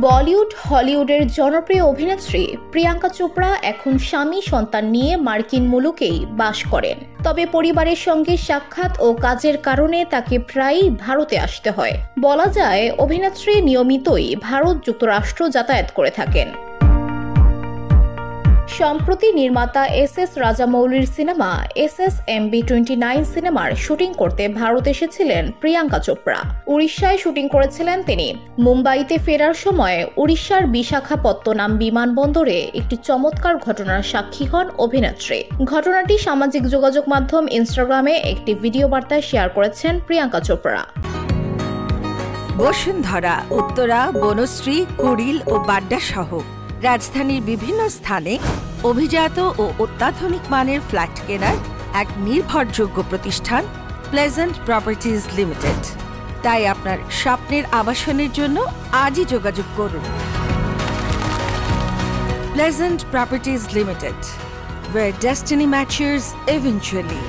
বলিউড হলিউডের জনপ্রিয় অভিনেত্রী প্রিয়াঙ্কা চোপড়া এখন স্বামী সন্তান নিয়ে মার্কিন মুলুকেই বাস করেন। তবে পরিবারের সঙ্গে সাক্ষাৎ ও কাজের কারণে তাকে প্রায়ই ভারতে আসতে হয়। বলা যায় অভিনেত্রী নিয়মিতই ভারত যুক্তরাষ্ট্র যাতায়াত করে থাকেন। সম্প্রতি নির্মাতা এস রাজামৌলির সিনেমা SSMB29 সিনেমার শুটিং করতে ভারত এসেছিলেন প্রিয়াঙ্কা চোপড়া। উড়িষ্যায় শুটিং করেছিলেন তিনি। মুম্বাইতে ফেরার সময় উড়িষ্যার বিশাখাপত্তনম বিমানবন্দরে একটি চমৎকার ঘটনার সাক্ষী হন অভিনেত্রী। ঘটনাটি সামাজিক যোগাযোগ মাধ্যম ইনস্টাগ্রামে একটি ভিডিও বার্তায় শেয়ার করেছেন প্রিয়াঙ্কা চোপড়া। বসুন্ধরা, উত্তরা, বনশ্রী, কুড়িল ও বাড্ডা সহ রাজধানীর বিভিন্ন স্থানে অভিজাত ও অত্যাধুনিক মানের ফ্ল্যাট কেনার এক নির্ভরযোগ্য প্রতিষ্ঠান প্লেজেন্ট প্রপার্টিজ লিমিটেড। তাই আপনার স্বপ্নের আবাসনের জন্য আজই যোগাযোগ করুন। Pleasant properties limited, where destiny matches eventually।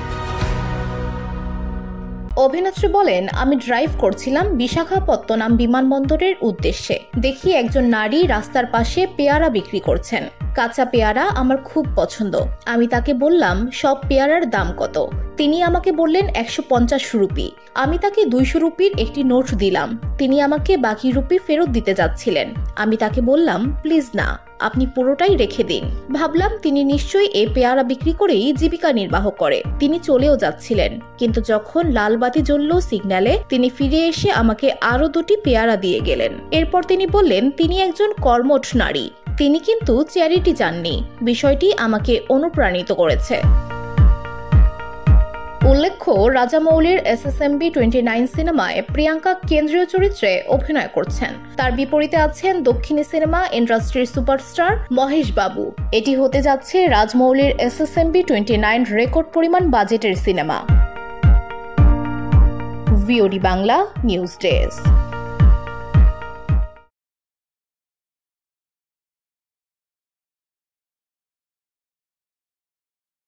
অভিনেত্রী বলেন, আমি ড্রাইভ করছিলাম বিশাখাপত্তনম বিমানবন্দরের উদ্দেশ্যে। দেখি একজন নারী রাস্তার পাশে পেয়ারা বিক্রি করছেন। কাঁচা পেয়ারা আমার খুব পছন্দ। আমি তাকে বললাম সব পেয়ারার দাম কত। তিনি আমাকে বললেন 150 রুপি। আমি তাকে 200 রুপির একটি নোট দিলাম। তিনি আমাকে বাকি রুপি ফেরত দিতে যাচ্ছিলেন। আমি তাকে বললাম প্লিজ না, আপনি পুরোটাই রেখে দিন। ভাবলাম তিনি নিশ্চয়ই এই পেয়ারা বিক্রি করেই জীবিকা নির্বাহ করে। তিনি চলেও যাচ্ছিলেন, কিন্তু যখন লাল বাতি জ্বলল সিগন্যালে, তিনি ফিরে এসে আমাকে আরো 2টি পেয়ারা দিয়ে গেলেন। এরপর তিনি বললেন তিনি একজন কর্মঠ নারী। তিনি কিন্তু চ্যারিটি চাননি। বিষয়টি আমাকে অনুপ্রাণিত করেছে। উল্লেখ্য, রাজামৌলির SSMB29 সিনেমায় প্রিয়াঙ্কা কেন্দ্রীয় চরিত্রে অভিনয় করছেন। তার বিপরীতে আছেন দক্ষিণী সিনেমা ইন্ডাস্ট্রির সুপারস্টার মহেশ বাবু। এটি হতে যাচ্ছে রাজমৌলির SSMB29 রেকর্ড পরিমাণ বাজেটের cinema. VOD Bangla news desk.